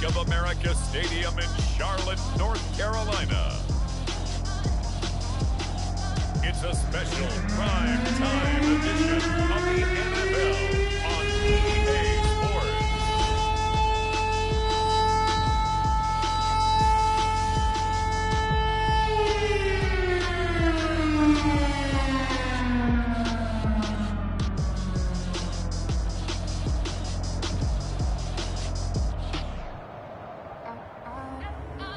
Bank of America Stadium in Charlotte, North Carolina. It's a special prime time edition of the NFL on EA Sports.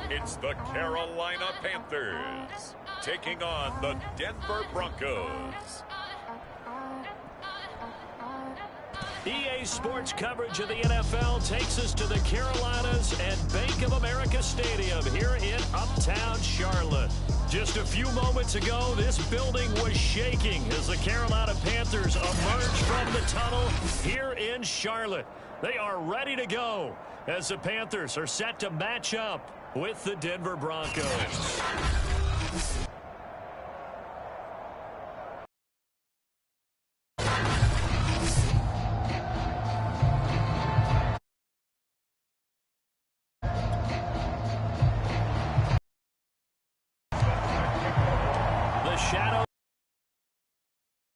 It's the Carolina Panthers taking on the Denver Broncos. EA Sports coverage of the NFL takes us to the Carolinas and Bank of America Stadium here in Uptown Charlotte. Just a few moments ago, this building was shaking as the Carolina Panthers emerged from the tunnel here in Charlotte. They are ready to go as the Panthers are set to match up with the Denver Broncos. The shadow.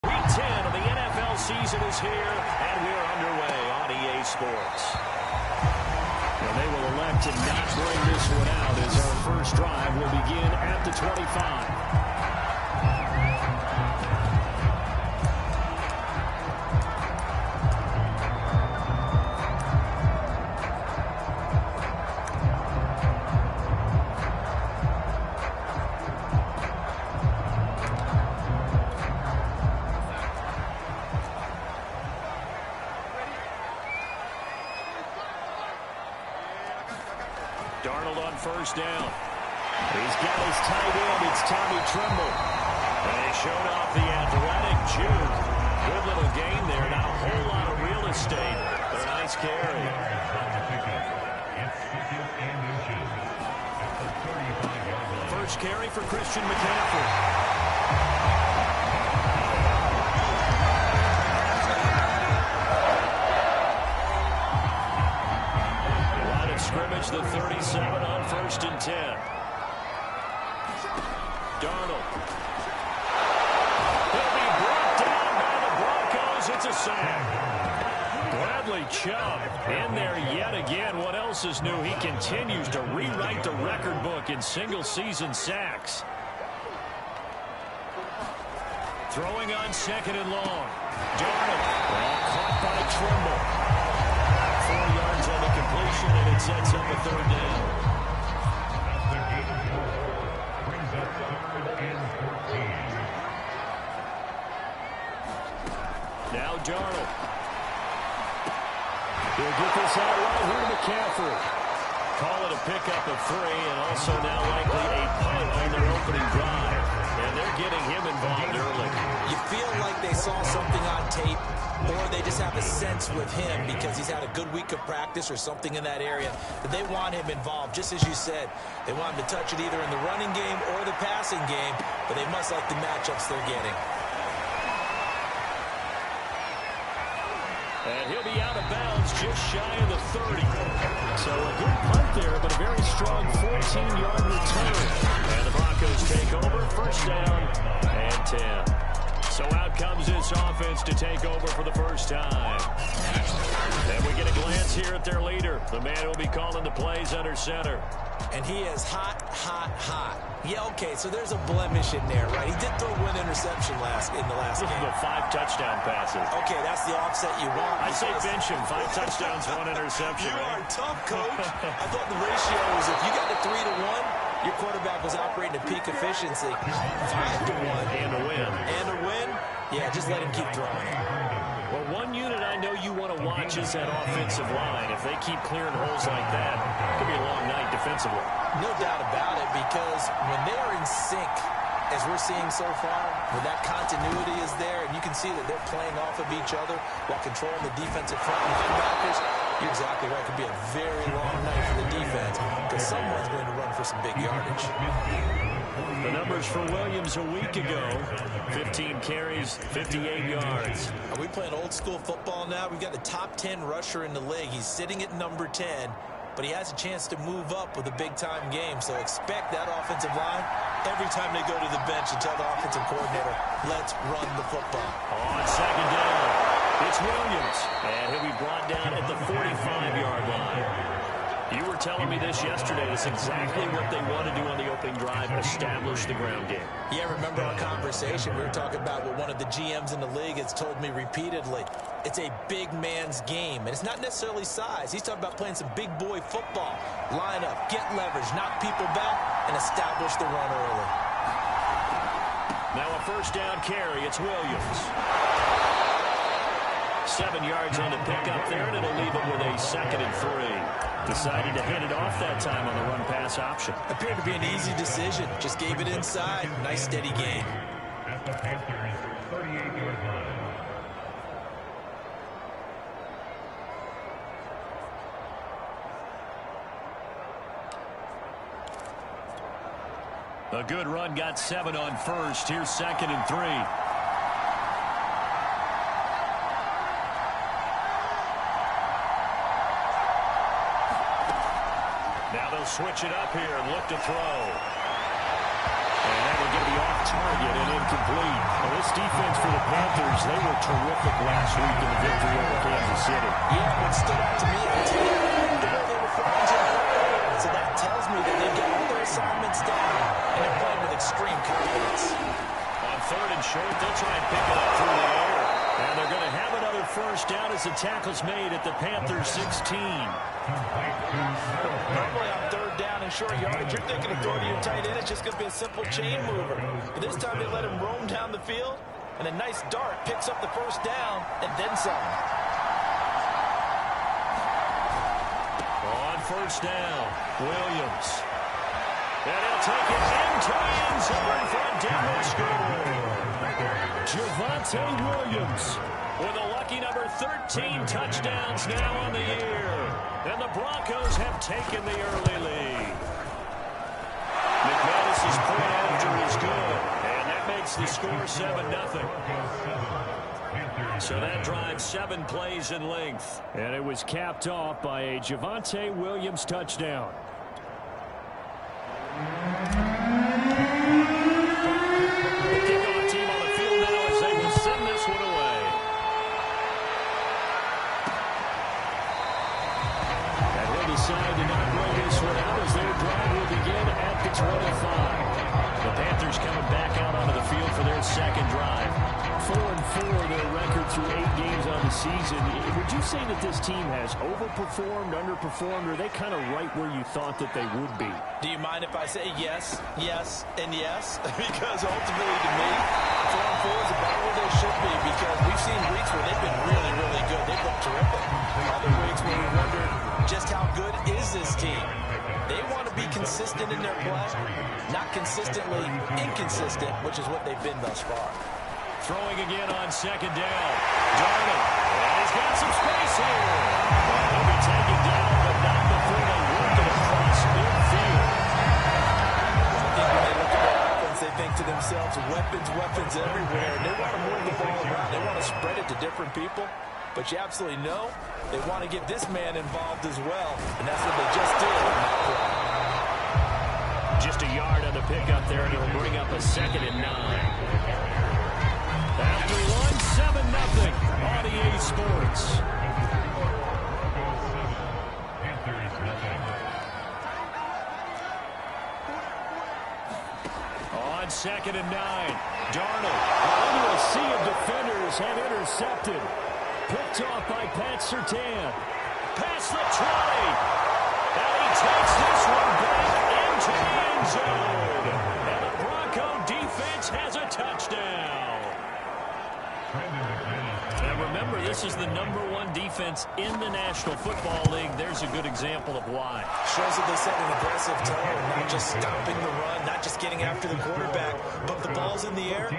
Week 10 of the NFL season is here, and we're underway on EA Sports. And they will elect to not bring this one out as our first drive will begin at the 25. Darnold on first down. He's got his tight end. It's Tommy Tremble. And he showed off the athletic juke. Good little gain there. Not a whole lot of real estate, but a nice carry. First carry for Christian McCaffrey. Scrimmage the 37 on 1st and 10. Darnold. He'll be brought down by the Broncos. It's a sack. Bradley Chubb in there yet again. What else is new? He continues to rewrite the record book in single-season sacks. Throwing on 2nd and long. Darnold. Well, caught by Tremble. 4 yards on the completion, and it sets up a 3rd down. Brings up 3rd and 14. Now Darnold. He'll get this out right here to McCaffrey. Call it a pickup of 3, and also now likely a punt on their opening drive. And they're getting him involved early. You feel like they saw something on tape, or they just have a sense with him because he's had a good week of practice or something in that area that they want him involved. Just as you said, they want him to touch it either in the running game or the passing game, but they must like the matchups they're getting. And he'll be out of bounds just shy of the 30. So a good punt there, but a very strong 14-yard return. And the Broncos take over, 1st down and 10. So out comes this offense to take over for the first time. And we get a glance here at their leader, the man who will be calling the plays under center. And he is hot, hot, hot. Yeah, okay, so there's a blemish in there, right? He did throw 1 interception in the last game. The 5 touchdown passes. Okay, that's the offset you want. I say bench him. 5 touchdowns, 1 interception. You are tough, coach. I thought the ratio was if you got to 3 to 1, your quarterback was operating at peak efficiency. 5 to 1. And a win. And a win? Yeah, just let him keep throwing. Well, one unit I know you want to watch is that offensive line. If they keep clearing holes like that, it could be a long night defensively. No doubt about it, because when they are in sync, as we're seeing so far, when that continuity is there, and you can see that they're playing off of each other while controlling the defensive front and linebackers, you're exactly right. It could be a very long night for the defense because someone's going to run for some big yardage. The numbers for Williams a week ago, 15 carries, 58 yards. Are we playing old school football now? We've got the top 10 rusher in the league. He's sitting at number 10. but he has a chance to move up with a big-time game. So expect that offensive line every time they go to the bench and tell the offensive coordinator, let's run the football. On second down, it's Williams, and he'll be brought down at the 45-yard line. You were telling me this yesterday. That's exactly what they want to do on the opening drive, establish the ground game. Yeah, remember our conversation? We were talking about what one of the GMs in the league has told me repeatedly. It's a big man's game, and it's not necessarily size. He's talking about playing some big boy football. Line up, get leverage, knock people back, and establish the run early. Now a first down carry. It's Williams. 7 yards on the pickup there, and it'll leave it with a 2nd and 3. Decided to hand it off that time on the run-pass option. Appeared to be an easy decision. Just gave it inside. Nice, steady game. At the Panthers' 38-yard line. A good run, got 7 on first. Here's 2nd and 3. Switch it up here and look to throw. And that will get the off target and incomplete. Well, this defense for the Panthers, they were terrific last week in the victory over Kansas City. Yeah, what stood out to me, I tell you, the way they were playing to the football. So that tells me that they've got all their assignments down and they're playing with extreme confidence. On 3rd and short, they'll try and pick it up through the air. And they're going to have another first down as the tackle's made at the Panthers 16. Normally on 3rd down and short yardage, you're thinking of throwing to your tight end. It's just going to be a simple chain mover. But this time they let him roam down the field, and a nice dart picks up the first down and then some. On first down, Williams. And he'll take it into the end zone for a down score. Javonte Williams with a lucky number 13 touchdowns now on the year. And the Broncos have taken the early lead. McManus's point after is good. And that makes the score 7-0. So that drives 7 plays in length. And it was capped off by a Javonte Williams touchdown. The kickoff team on the field now as they will send this one away. And they decide to not roll this one out as their drive will begin at the 25. The Panthers coming back out onto the field for their 2nd drive. 4-4 their record through 8 games on the season. Would you say that this team has overperformed, underperformed, or are they kind of right where you thought that they would be? Do you mind if I say yes, yes, and yes? Because ultimately to me, 4-4 is about where they should be, because we've seen weeks where they've been really, really good. They've looked terrific. Other weeks where we wondered just how good is this team. They want to be consistent in their play, not consistently inconsistent, which is what they've been thus far. Throwing again on 2nd down. Darnold. And he's got some space here. And he'll be taken down, but not before they work it across midfield. I think when they look at their offense, they think to themselves, weapons, weapons everywhere. And they want to move the ball around. They want to spread it to different people. But you absolutely know they want to get this man involved as well. And that's what they just did on that play. Just a yard on the pickup there, and it'll bring up a 2nd and 9. After one, 7-0 on EA Sports. On 2nd and 9, Darnold into a sea of defenders and intercepted. Picked off by Pat Surtain. Past the 20. And he takes this one back into the end zone. And the Bronco defense has a touchdown. And remember, this is the #1 defense in the National Football League. There's a good example of why. Shows that they set an aggressive tone, not just stopping the run, not just getting after the quarterback, but the ball's in the air.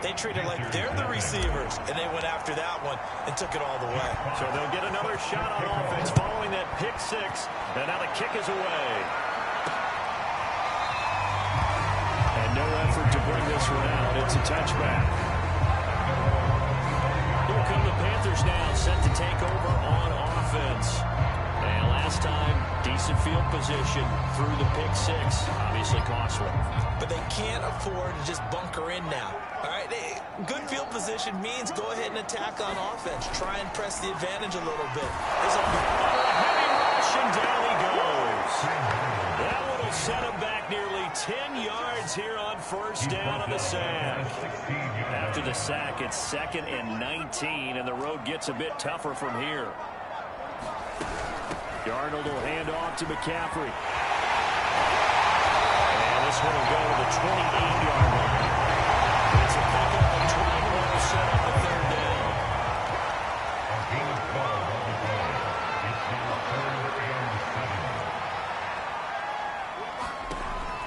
They treat it like they're the receivers, and they went after that one and took it all the way. So they'll get another shot on offense following that pick 6, and now the kick is away. And no effort to bring this one out. It's a touchback. Here come the Panthers now, set to take over on offense. And last time, decent field position through the pick six. Obviously costly. But they can't afford to just bunker in now. All right, good field position means go ahead and attack on offense. Try and press the advantage a little bit. Heavy rush, and down he goes. That one will set him back nearly 10 yards here on first down on the sack. After the sack, it's 2nd and 19, and the road gets a bit tougher from here. Darnold will hand off to McCaffrey. And this one will go to the 28-yard line. It's a pickup of 12 will set up the 3rd down.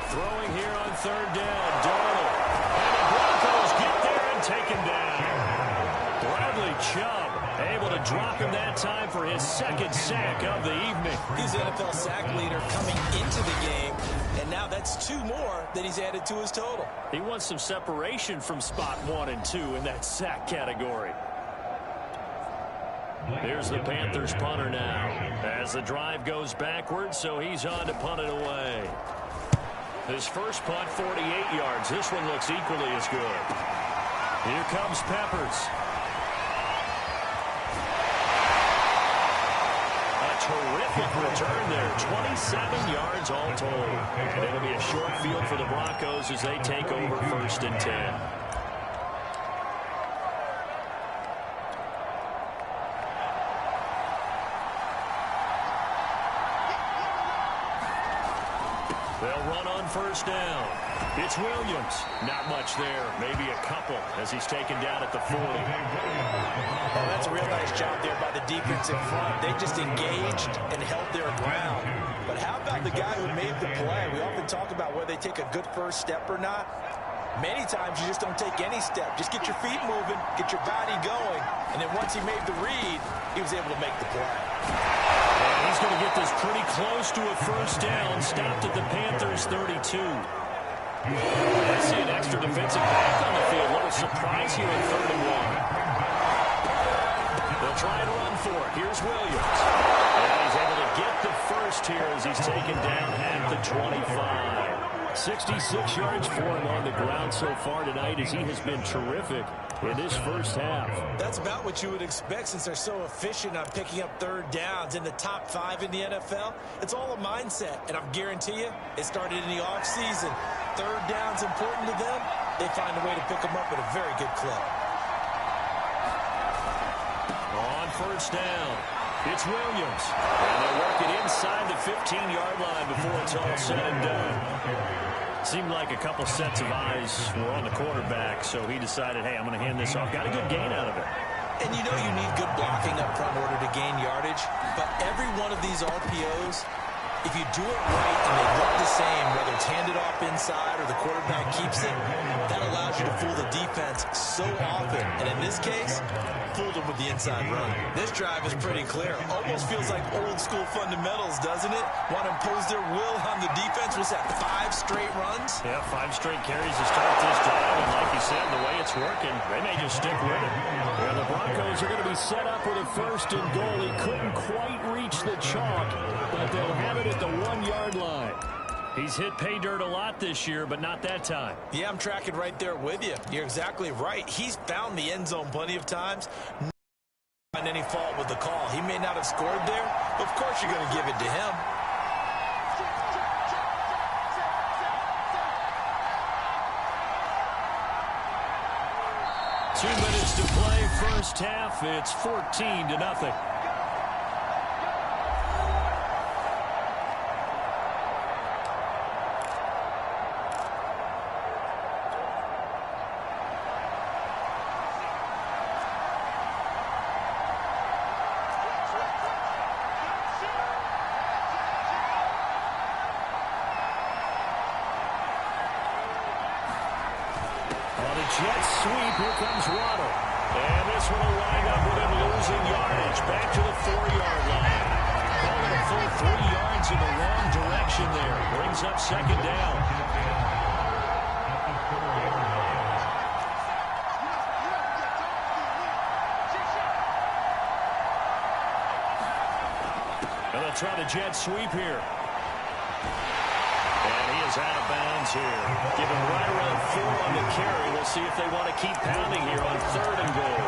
Throwing here on 3rd down, Darnold. And the Broncos get there and take him down. Bradley Chubb able to drop him that time for his 2nd sack of the evening. He's NFL sack leader coming into the game, and now that's 2 more that he's added to his total. He wants some separation from spot 1 and 2 in that sack category. Here's the Panthers punter now as the drive goes backwards, so he's on to punt it away. His first punt, 48 yards. This one looks equally as good. Here comes Peppers. Terrific return there. 27 yards all told. And it'll be a short field for the Broncos as they take over 1st and 10. They'll run on 1st down. It's Williams. Not much there. Maybe a couple as he's taken down at the 40. Oh, that's a real nice job there by the defense in front. They just engaged and held their ground. But how about the guy who made the play? We often talk about whether they take a good first step or not. Many times you just don't take any step. Just get your feet moving, get your body going, and then once he made the read, he was able to make the play. And he's going to get this pretty close to a 1st down, stopped at the Panthers' 32. I see an extra defensive back on the field. A little surprise here in 3rd and 1. They'll try and run for it. Here's Williams. And he's able to get the first here as he's taken down at the 25. 66 yards for him on the ground so far tonight as he has been terrific in this first half. That's about what you would expect since they're so efficient on picking up 3rd downs in the top 5 in the NFL. It's all a mindset, and I guarantee you it started in the offseason. 3rd down's important to them. They find a way to pick them up at a very good clip. On 1st down, it's Williams. And they'll work it inside the 15-yard line before it's all said and done. Seemed like a couple sets of eyes were on the quarterback, so he decided, hey, I'm going to hand this off. Got a good gain out of it. And you know you need good blocking up front in order to gain yardage, but every one of these RPOs, if you do it right and they look the same, whether it's handed off inside or the quarterback keeps it, that allows you to fool the defense so often. And in this case, fooled them with the inside run. This drive is pretty clear. Almost feels like old school fundamentals, doesn't it? Want to impose their will on the defense. Was that 5 straight runs? Yeah, 5 straight carries to start this drive. And like you said, the way it's working, they may just stick with it. Well, the Broncos are going to be set up with a 1st and goal. He couldn't quite reach the chalk, but they'll have it at the 1-yard line. He's hit pay dirt a lot this year, but not that time. Yeah, I'm tracking right there with you. You're exactly right. He's found the end zone plenty of times. Not find any fault with the call. He may not have scored there, but of course you're going to give it to him. Two minutes to play first half. It's 14-0. Jet sweep. Here comes Waddle. And this one will wind up with him losing yardage. Back to the 4-yard line. Calling a full 3 yards in the wrong direction there. Brings up 2nd down. And the try to jet sweep here. And he is out of bounds here. Give him right around 4 on the carry. We'll see if they want to keep pounding here on 3rd and goal.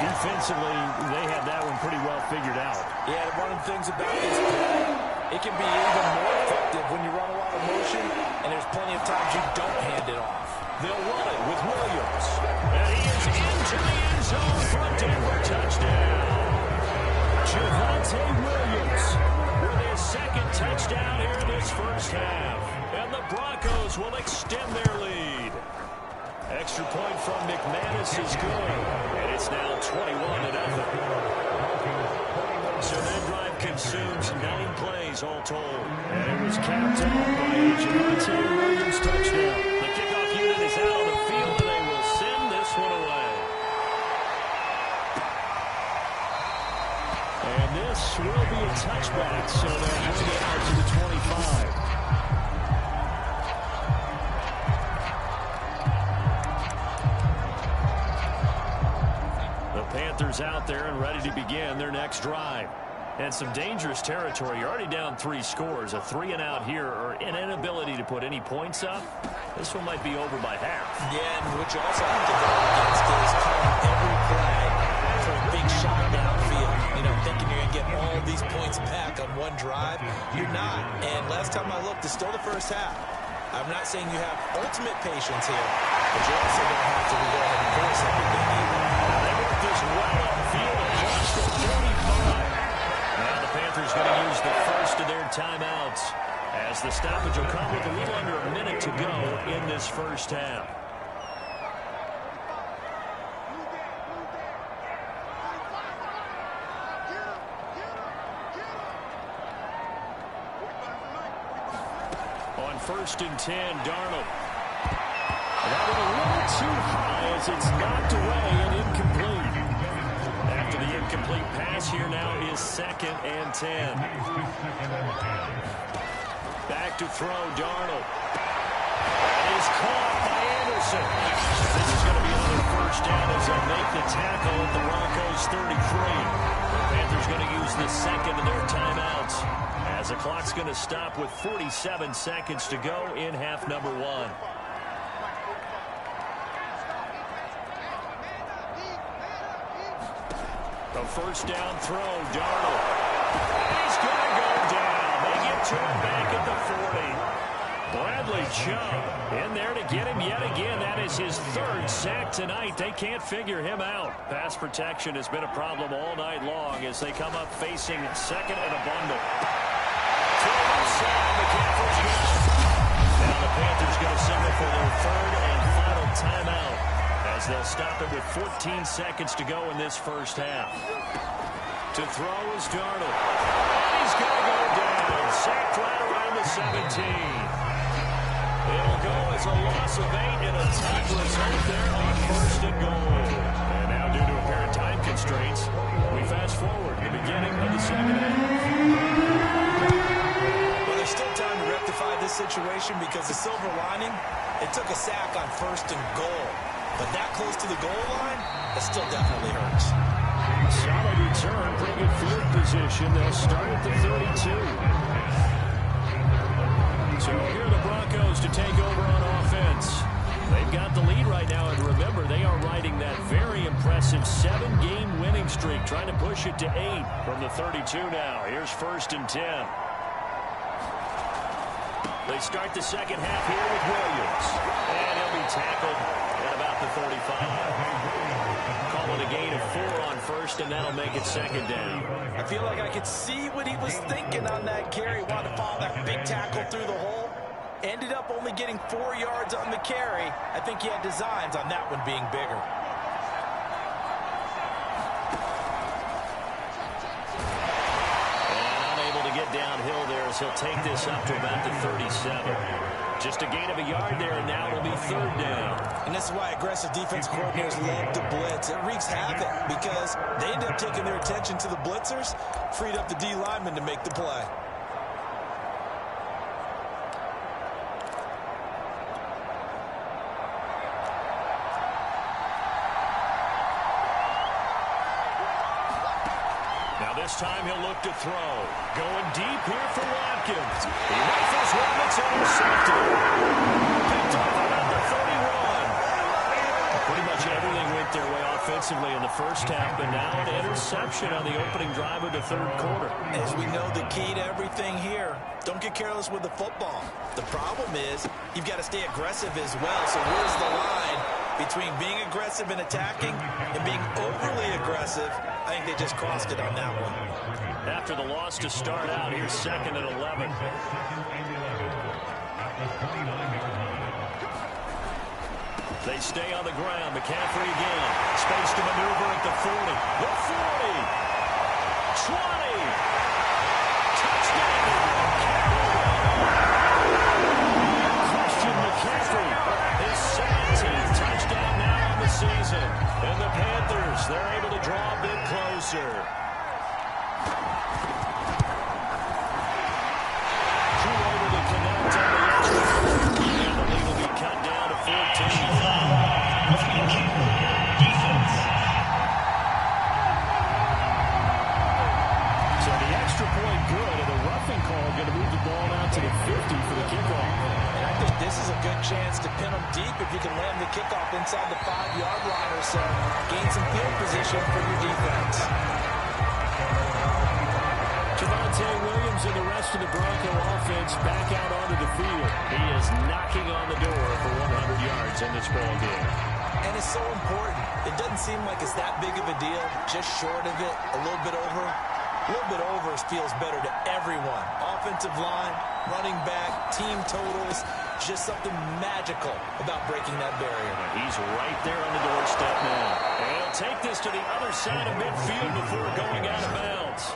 Defensively, they have that one pretty well figured out. Yeah, one of the things about this play, it can be even more effective when you run a lot of motion, and there's plenty of times you don't hand it off. They'll run it with Williams. And he is into the end zone for a Denver touchdown. Javonte Williams with his 2nd touchdown here in this first half. And the Broncos will extend their lead. Extra point from McManus is good. And it's now 21-0. So that drive consumes 9 plays all told. And it was capped off by a Javonte Williams touchdown. The kickoff unit is out on the field, and they will send this one away. And this will be a touchback, so they'll bring it out to the 25. Panthers out there and ready to begin their next drive. And some dangerous territory. You're already down 3 scores. A 3-and-out here, or an inability to put any points up. This one might be over by half. Yeah, and what you also have to go against is calling every play for a big shot downfield. You know, thinking you're going to get all these points back on one drive. You're not. And last time I looked, it's still the first half. I'm not saying you have ultimate patience here, but you also don't have to go ahead and force everything either. This well upfield across the 35. Now the Panthers going to use the first of their timeouts as the stoppage will come with a little under a minute to go in this first half. On 1st and 10, Darnold. That was a little too high as it's knocked away and incomplete. After the incomplete pass, here now is 2nd and 10. Back to throw, Darnold. And he's caught by Anderson. This is going to be another first down as they make the tackle at the Broncos 33. The Panthers going to use the 2nd of their timeouts as the clock's going to stop with 47 seconds to go in half number 1. A first down throw, Darnold. He's going to go down. They get to him back at the 40. Bradley Chubb in there to get him yet again. That is his 3rd sack tonight. They can't figure him out. Pass protection has been a problem all night long as they come up facing 2nd and a bundle. To the left side, McCaffrey's good. Now the Panthers go signal for their 3rd and final timeout, as they'll stop it with 14 seconds to go in this first half. To throw is Darnold. And he's going to go down. Sacked right around the 17. It'll go as a loss of 8 and a tight result there on 1st and goal. And now due to apparent time constraints, we fast forward to the beginning of the 2nd half. Well, there's still time to rectify this situation because the silver lining, it took a sack on 1st and goal. But that close to the goal line, it still definitely hurts. Solid return, pretty good field position. They'll start at the 32. So here are the Broncos to take over on offense. They've got the lead right now, and remember, they are riding that very impressive 7-game winning streak, trying to push it to 8 from the 32 now. Here's 1st and 10. They start the second half here with Williams. And he'll be tackled at about the 35. Calling a gain of 4 on 1st, and that'll make it 2nd down. I feel like I could see what he was thinking on that carry. Wanted to follow that big tackle through the hole. Ended up only getting 4 yards on the carry. I think he had designs on that one being bigger. Downhill there as he'll take this up to about the 37. Just a gain of a yard there, and now it'll be 3rd down. And this is why aggressive defense coordinators love to blitz. It wreaks havoc because they end up taking their attention to the blitzers, freed up the D lineman to make the play. This time he'll look to throw. Going deep here for Watkins. He rifles one that's intercepted. Picked up around the 31. Pretty much everything went their way offensively in the first half, but now an interception on the opening drive of the third quarter. As we know, the key to everything here, don't get careless with the football. The problem is you've got to stay aggressive as well. So where's the line between being aggressive and attacking and being overly aggressive? I think they just crossed it on that one. After the loss to start out, here's 2nd and 11. They stay on the ground. McCaffrey again. Space to maneuver at the 40. The 40. 20. Touchdown. Christian McCaffrey. His 17th touchdown now on the season. And the Panthers, they're able to draw a bit closer. Too able to connect on the extra. And the lead will be cut down to 14. Point good, and the roughing call going to move the ball out to the 50 for the kickoff. And I think this is a good chance to pin them deep if you can land the kickoff inside the 5-yard line or so. Gain some field position for your defense. Javonte Williams and the rest of the Bronco offense back out onto the field. He is knocking on the door for 100 yards in this ball game. And it's so important. It doesn't seem like it's that big of a deal. Just short of it, a little bit over. A little bit over feels better to everyone. Offensive line, running back, team totals, just something magical about breaking that barrier. He's right there on the doorstep now. And he'll take this to the other side of midfield before going out of bounds.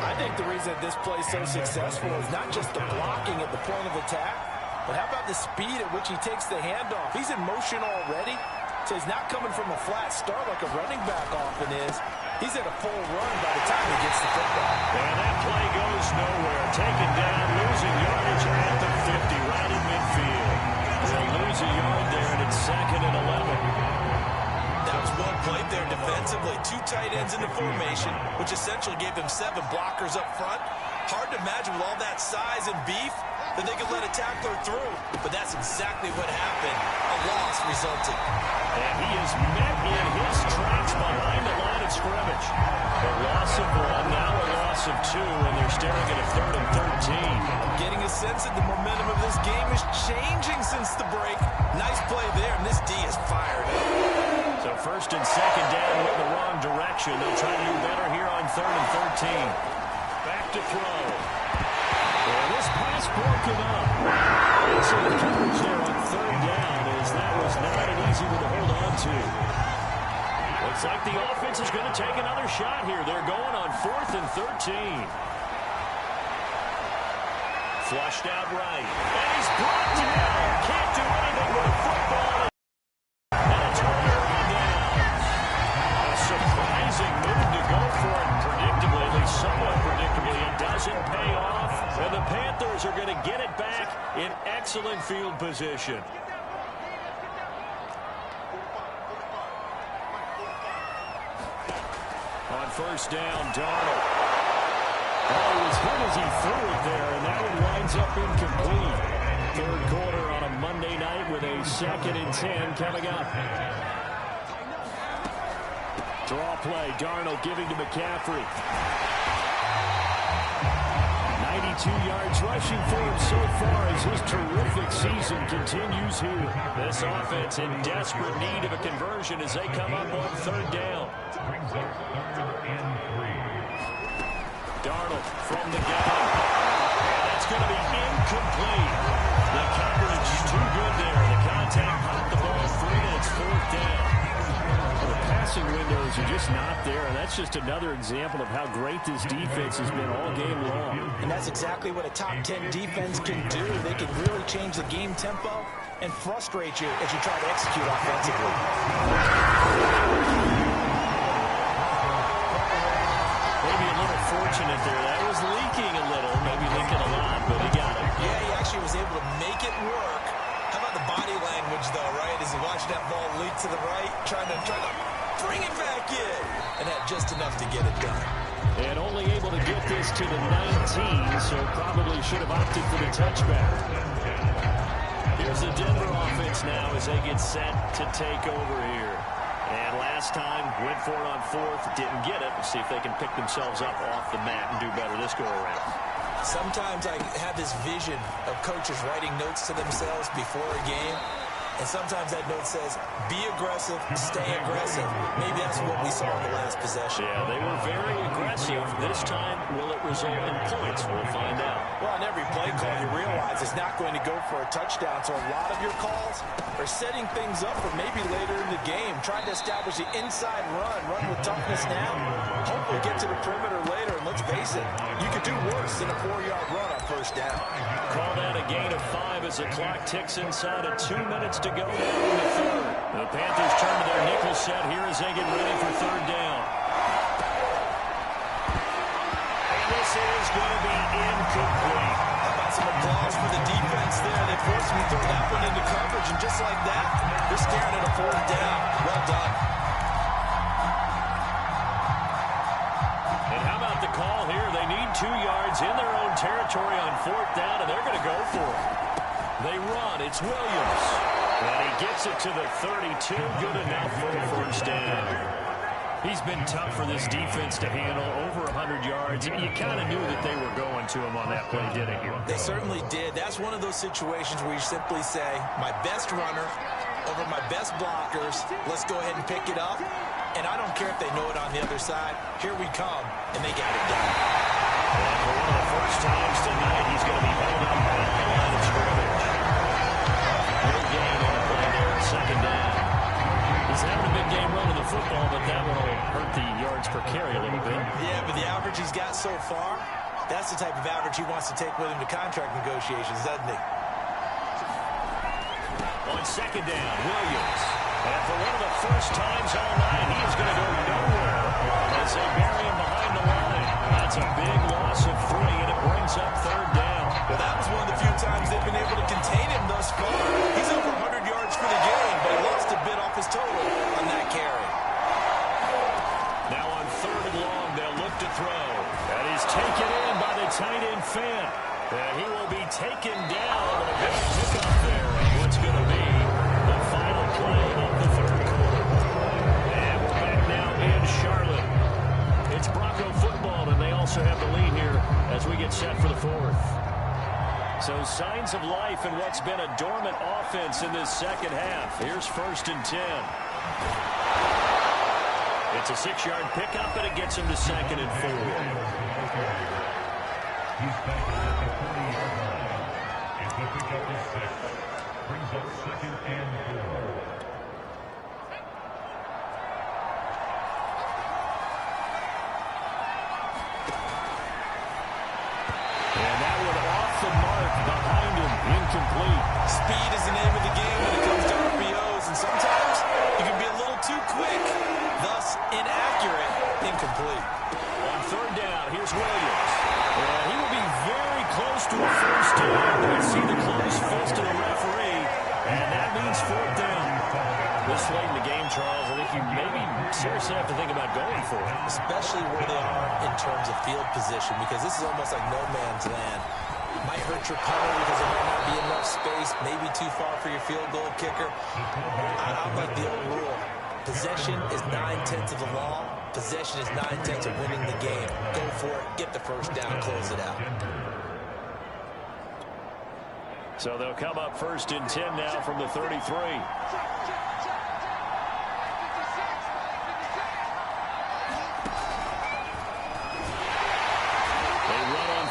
I think the reason this play is so successful is not just the blocking at the point of attack, but how about the speed at which he takes the handoff? He's in motion already, so he's not coming from a flat start like a running back often is. He's at a full run by the time he gets the football. And that play goes nowhere. Taken down, losing yardage at the 50, right in midfield. They'll lose a yard there, and it's 2nd and 11. That was well played there defensively. 2 tight ends in the formation, which essentially gave them 7 blockers up front. Hard to imagine with all that size and beef that they could let a tackler through. But that's exactly what happened. A loss resulted. And he is met in his tracks behind the line of scrimmage. A loss of 1, now a loss of 2, and they're staring at a 3rd and 13. Getting a sense that the momentum of this game is changing since the break. Nice play there, and this D is fired up. So 1st and 2nd down went the wrong direction. They'll try to do better here on 3rd and 13. Back to throw. And this pass broken up. And so the coverage there on 3rd down is that was not an easy one to hold on to. Looks like the offense is going to take another shot here. They're going on 4th and 13. Flushed out right. And he's brought down. Can't do anything with a football. And a turnaround down. A surprising move to go for it. Predictably, at least somewhat predictably, it doesn't pay off. And the Panthers are going to get it back in excellent field position. On 1st down, Darnold. Oh, he was hit as he threw it there, and that one winds up incomplete. 3rd quarter on a Monday night with a 2nd and 10 coming up. Draw play, Darnold giving to McCaffrey. 92 yards rushing for him so far as his terrific season continues here. This offense in desperate need of a conversion as they come up on 3rd down. Darnold from the gun. And that's going to be incomplete. The coverage is too good there. The contact popped the ball free, and it's 4th down. The passing windows are just not there, and that's just another example of how great this defense has been all game long. And that's exactly what a top 10 defense can do. They can really change the game tempo and frustrate you as you try to execute offensively. Maybe a little fortunate there. That was leaking a little, maybe leaking a lot, but he got it. Yeah, he actually was able to make it work. How about the body language, though, right? As he watched that ball leak to the right, trying to bring it back in. And that just enough to get it done. And only able to get this to the 19, so probably should have opted for the touchback. Here's the Denver offense now as they get set to take over here. And last time, went for it on fourth, didn't get it. We'll see if they can pick themselves up off the mat and do better this go-around. Sometimes I have this vision of coaches writing notes to themselves before a game. And sometimes that note says, be aggressive, stay aggressive. Maybe that's what we saw in the last possession. Yeah, they were very aggressive. This time, will it result in points? We'll find out. Well, on every play call, you realize it's not going to go for a touchdown. So a lot of your calls are setting things up for maybe later in the game, trying to establish the inside run with toughness now. Hopefully get to the perimeter later. And let's face it, you could do worse than a 4-yard run on first down. Call that a gain of 5 as the clock ticks inside of 2 minutes to go there in the third. The Panthers turn to their nickel set here as they get ready for third down. And this is going to be incomplete. How about some applause for the defense there? They forced him to throw that one into coverage, and just like that, they're staring at a fourth down. Well done. And how about the call here? They need 2 yards in their own territory on fourth down, and they're going to go for it. They run. It's Williams. And he gets it to the 32. Good enough for a first down. He's been tough for this defense to handle. Over 100 yards. You kind of knew that they were going to him on that play, didn't you? They certainly did. That's one of those situations where you simply say, my best runner over my best blockers. Let's go ahead and pick it up. And I don't care if they know it on the other side. Here we come. And they got it done. And for one of the first times tonight, he's going to be held up at the line of scrimmage. No gain on the play there, second down. He's having a big game running the football, but that one will hurt the yards per carry a little bit. Yeah, but the average he's got so far, that's the type of average he wants to take with him to contract negotiations, doesn't he? On second down, Williams. And for one of the first times all night, he is going to go nowhere as they bury him behind the line. That's a big loss of 3, and it brings up third down. Well, that was one of the few times they've been able to contain him thus far. He's over 100 yards for the game, but he lost a bit off his total on that carry. Now on third and long, they'll look to throw. And he's taken in by the tight end Fant. And he will be taken down with a big pickup there on what's going to be the final play of the third quarter. And we're back now in Charlotte. It's Bronco football, and they also have the lead here as we get set for the fourth. So signs of life in what's been a dormant offense in this second half. Here's first and 10. It's a 6-yard pickup, and it gets him to second and 4. He's back at the 40-yard line. And the pickup is 6. Brings up second and 4. Incomplete. Speed is the name of the game when it comes to RPOs, and sometimes you can be a little too quick, thus inaccurate, incomplete. On third down, here's Williams. And he will be very close to a first down. You can see the closed fist of the referee, and that means fourth down. This late in the game, Charles, I think you maybe seriously have to think about going for it. Especially where they are in terms of field position, because this is almost like no man's land. Might hurt your punter because there might not be enough space, maybe too far for your field goal kicker. I like the old rule. Possession is 9/10 of the law. Possession is 9/10 of winning the game. Go for it, get the first down, close it out. So they'll come up first and 10 now from the 33.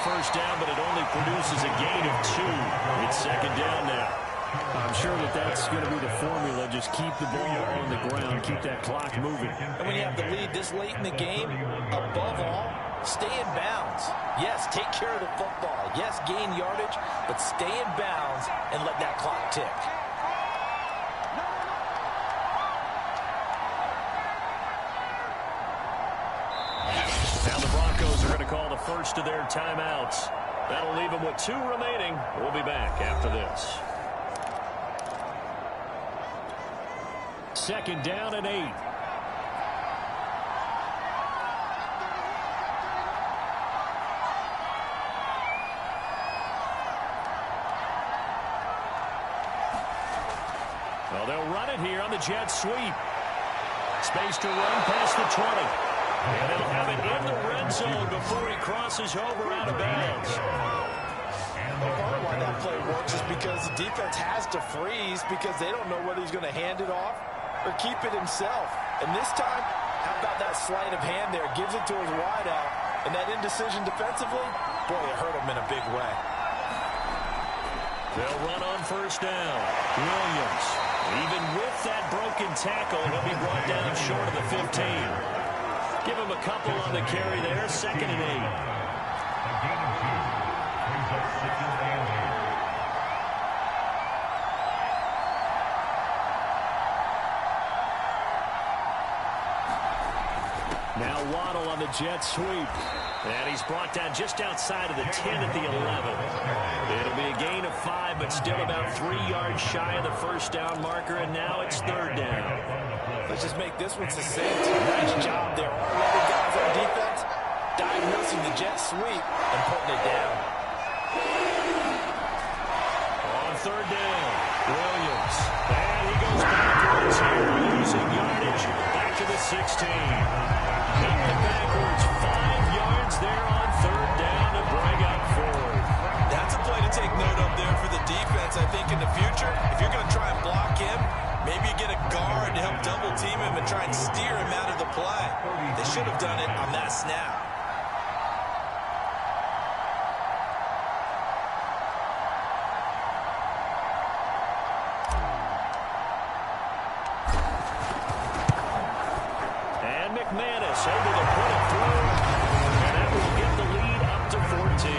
First down, but it only produces a gain of 2. It's second down now. I'm sure that's going to be the formula. Just keep the ball on the ground, keep that clock moving. And when you have the lead this late in the game, above all, stay in bounds. Yes, take care of the football. Yes, gain yardage, but stay in bounds and let that clock tick. Now the Broncos are going to call the first of their timeouts. That'll leave them with 2 remaining. We'll be back after this. Second down and 8. Well, they'll run it here on the jet sweep. Space to run past the 20. And they'll have it in the red zone before he crosses over out of bounds. Well, part of why that play works is because the defense has to freeze because they don't know whether he's going to hand it off or keep it himself. And this time, how about that sleight of hand there? Gives it to his wideout. And that indecision defensively, boy, it hurt him in a big way. They'll run on first down. Williams, even with that broken tackle, he'll be brought down short of the 15. Give him a couple on the carry there, 2nd and 8. Now Waddle on the jet sweep. And he's brought down just outside of the 10 at the 11. It'll be a gain of 5, but still about 3 yards shy of the first down marker, and now it's 3rd down. Let's just make this one succinct. Nice job there. All 11 guys on defense diagnosing the jet sweep and putting it down. On 3rd down, Williams. And he goes backwards here, losing yardage back to the 16. Backwards 5 yards there on 3rd down to bring up 4th. That's a play to take note of there for the defense. I think in the future, if you're going to try and block him, maybe you get a guard to help double team him and try and steer him out of the play. They should have done it on that snap. Able to put it through, and that will get the lead up to 14.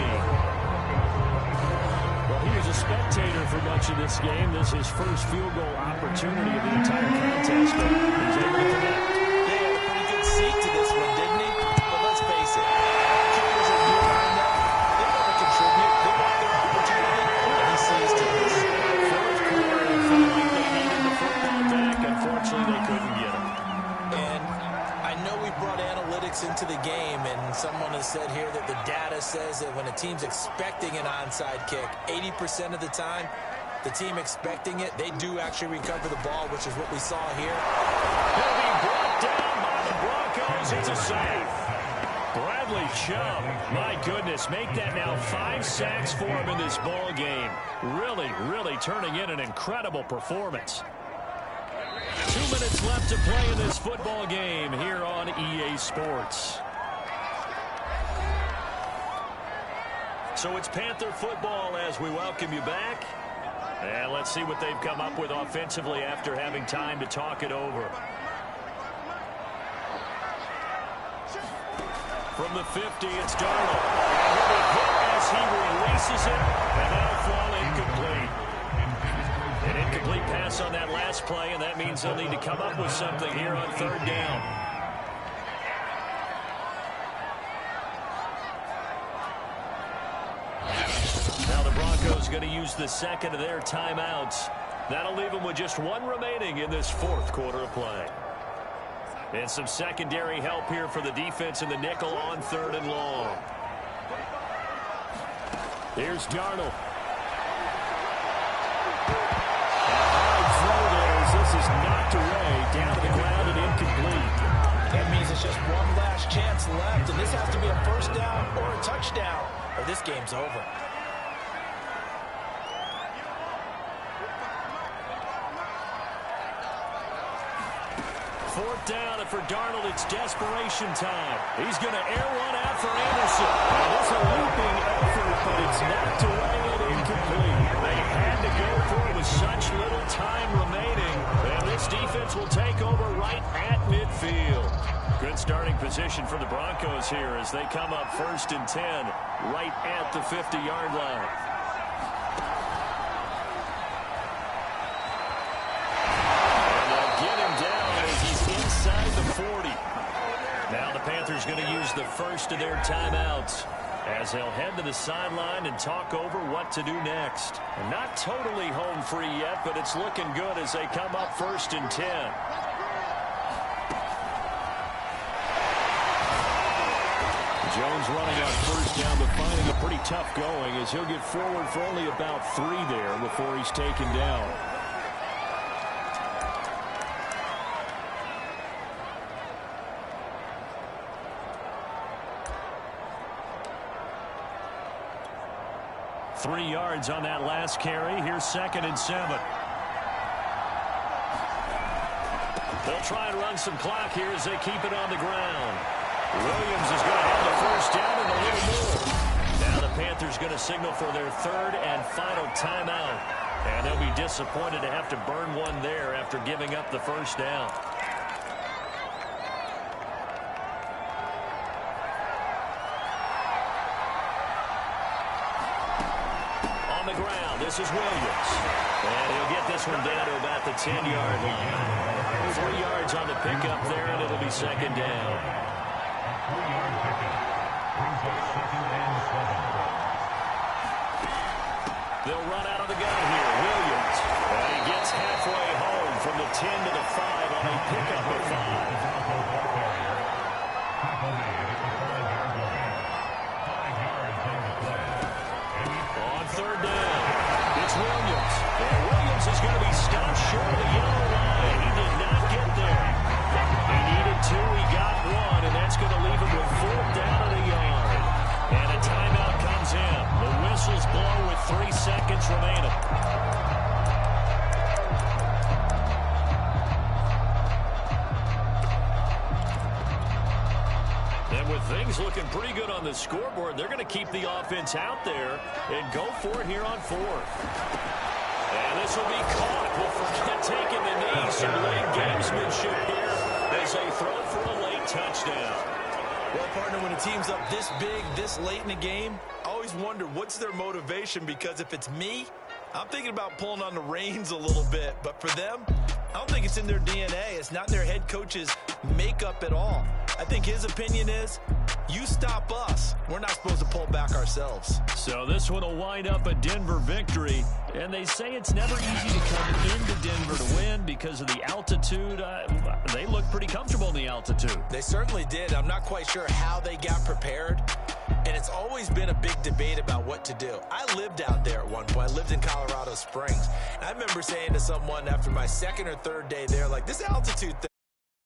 Well, he was a spectator for much of this game. This is his first field goal opportunity of the entire contest, but he's able to connect. He had a pretty good seat to this one, didn't he? But let's face it, kickers are new right now. They want to contribute. They want their opportunity, and he sees to this. Fourth quarter, it felt like they needed the football back. Unfortunately, they couldn't get it. And I know we brought analytics into the game, and someone has said here that the data says that when a team's expecting an onside kick, 80% of the time, the team expecting it, they do actually recover the ball, which is what we saw here. He'll be brought down by the Broncos. It's a sack. Bradley Chubb, my goodness, make that now 5 sacks for him in this ball game. Really, really turning in an incredible performance. 2 minutes left to play in this football game here on EA Sports. So it's Panther football as we welcome you back. And let's see what they've come up with offensively after having time to talk it over. From the 50, it's Darnold. And he'll be hit as he releases it, and that'll fall incomplete. An incomplete pass on that last play, and that means they'll need to come up with something here on 3rd down. Now the Broncos going to use the second of their timeouts. That'll leave them with just 1 remaining in this 4th quarter of play. And some secondary help here for the defense in the nickel on 3rd and long. Here's Darnold. This is knocked away, down to the ground and incomplete. That means it's just one last chance left, and this has to be a first down or a touchdown, or this game's over. 4th down, and for Darnold, it's desperation time. He's going to air one out for Anderson. And it's a leaping effort, but it's knocked away and incomplete. They had to go for it with such little time remaining. And this defense will take over right at midfield. Good starting position for the Broncos here as they come up 1st and 10 right at the 50-yard line. Inside the 40. Now the Panthers going to use the first of their timeouts as they'll head to the sideline and talk over what to do next. And not totally home free yet, but it's looking good as they come up 1st and 10. Jones running on 1st down, but finding it pretty tough going as he'll get forward for only about 3 there before he's taken down. 3 yards on that last carry. Here's 2nd and 7. They'll try and run some clock here as they keep it on the ground. Williams is going to have the first down and a little more. Now the Panthers going to signal for their 3rd and final timeout. And they'll be disappointed to have to burn one there after giving up the first down. On the ground, this is Williams. And he'll get this one down to about the 10-yard line. 3 yards on the pickup there, and it'll be 2nd down. 3-yard pickup brings up 2nd and 7. They'll run out of the gun here. Williams. And he gets halfway home from the 10 to the 5 on a pickup of 5. On 3rd down, it's Williams. And Williams is going to be stopped short of the yellow line. He did not get there. He needed 2. He got 1, and that's going to leave him with 4th down at a yard. And a timeout comes in. The whistles blow with 3 seconds remaining. And with things looking pretty good on the scoreboard, they're going to keep the offense out there and go for it here on 4th. And this will be caught. We'll forget taking the knee. Some late gamesmanship here as they throw for a late touchdown. Well, partner, when a team's up this big, this late in the game, I always wonder what's their motivation, because if it's me, I'm thinking about pulling on the reins a little bit. But for them, I don't think it's in their DNA. It's not in their head coach's makeup at all. I think his opinion is, you stop us. We're not supposed to pull back ourselves. So this one will wind up a Denver victory. And they say it's never easy to come into Denver to win because of the altitude. They look pretty comfortable in the altitude. They certainly did. I'm not quite sure how they got prepared. And it's always been a big debate about what to do. I lived out there at one point. I lived in Colorado Springs. And I remember saying to someone after my 2nd or 3rd day there, like, this altitude thing,